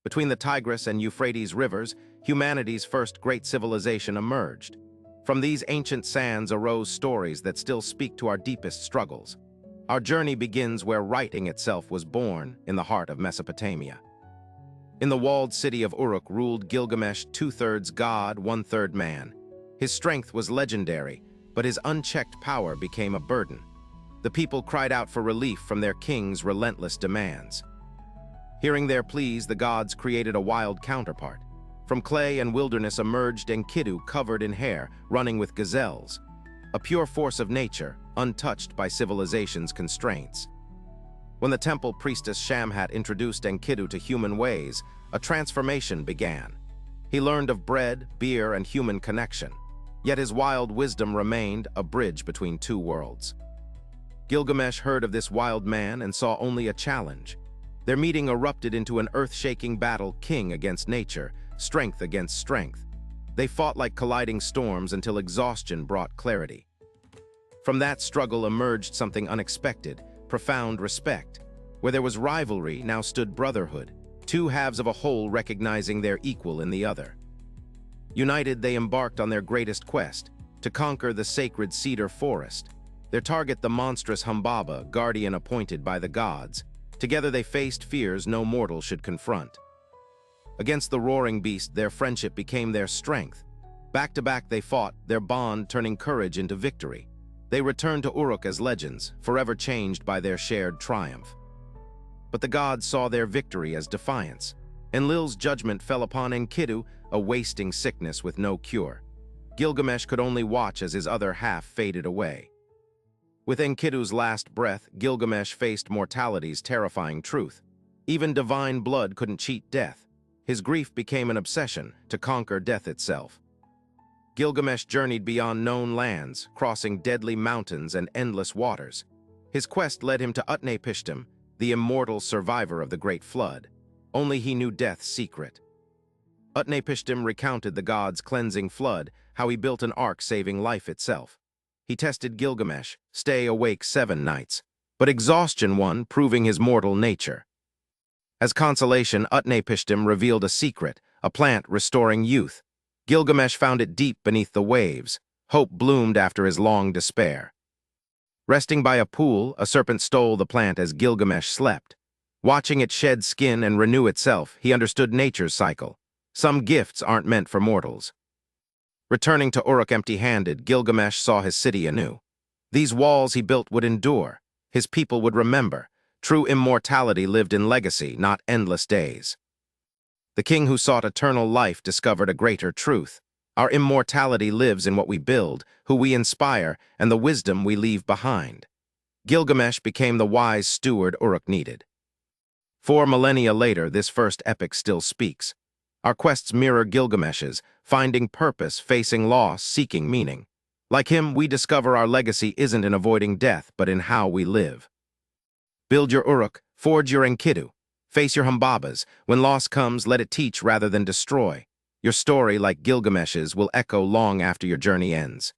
Between the Tigris and Euphrates rivers, humanity's first great civilization emerged. From these ancient sands arose stories that still speak to our deepest struggles. Our journey begins where writing itself was born, in the heart of Mesopotamia. In the walled city of Uruk ruled Gilgamesh, two-thirds god, one-third man. His strength was legendary, but his unchecked power became a burden. The people cried out for relief from their king's relentless demands. Hearing their pleas, the gods created a wild counterpart. From clay and wilderness emerged Enkidu, covered in hair, running with gazelles. A pure force of nature, untouched by civilization's constraints. When the temple priestess Shamhat introduced Enkidu to human ways, a transformation began. He learned of bread, beer, and human connection. Yet his wild wisdom remained a bridge between two worlds. Gilgamesh heard of this wild man and saw only a challenge. Their meeting erupted into an earth-shaking battle, king against nature, strength against strength. They fought like colliding storms until exhaustion brought clarity. From that struggle emerged something unexpected, profound respect. Where there was rivalry, now stood brotherhood, two halves of a whole recognizing their equal in the other. United, they embarked on their greatest quest, to conquer the sacred cedar forest. Their target, the monstrous Humbaba, guardian appointed by the gods. Together they faced fears no mortal should confront. Against the roaring beast, their friendship became their strength. Back to back they fought, their bond turning courage into victory. They returned to Uruk as legends, forever changed by their shared triumph. But the gods saw their victory as defiance. Enlil's judgment fell upon Enkidu, a wasting sickness with no cure. Gilgamesh could only watch as his other half faded away. With Enkidu's last breath, Gilgamesh faced mortality's terrifying truth. Even divine blood couldn't cheat death. His grief became an obsession, to conquer death itself. Gilgamesh journeyed beyond known lands, crossing deadly mountains and endless waters. His quest led him to Utnapishtim, the immortal survivor of the Great Flood. Only he knew death's secret. Utnapishtim recounted the god's cleansing flood, how he built an ark saving life itself. He tested Gilgamesh, stay awake 7 nights, but exhaustion won, proving his mortal nature. As consolation, Utnapishtim revealed a secret, a plant restoring youth. Gilgamesh found it deep beneath the waves. Hope bloomed after his long despair. Resting by a pool, a serpent stole the plant as Gilgamesh slept. Watching it shed skin and renew itself, he understood nature's cycle. Some gifts aren't meant for mortals. Returning to Uruk empty-handed, Gilgamesh saw his city anew. These walls he built would endure. His people would remember. True immortality lived in legacy, not endless days. The king who sought eternal life discovered a greater truth. Our immortality lives in what we build, who we inspire, and the wisdom we leave behind. Gilgamesh became the wise steward Uruk needed. 4 millennia later, this first epic still speaks. Our quests mirror Gilgamesh's, finding purpose, facing loss, seeking meaning. Like him, we discover our legacy isn't in avoiding death, but in how we live. Build your Uruk, forge your Enkidu. Face your Humbabas. When loss comes, let it teach rather than destroy. Your story, like Gilgamesh's, will echo long after your journey ends.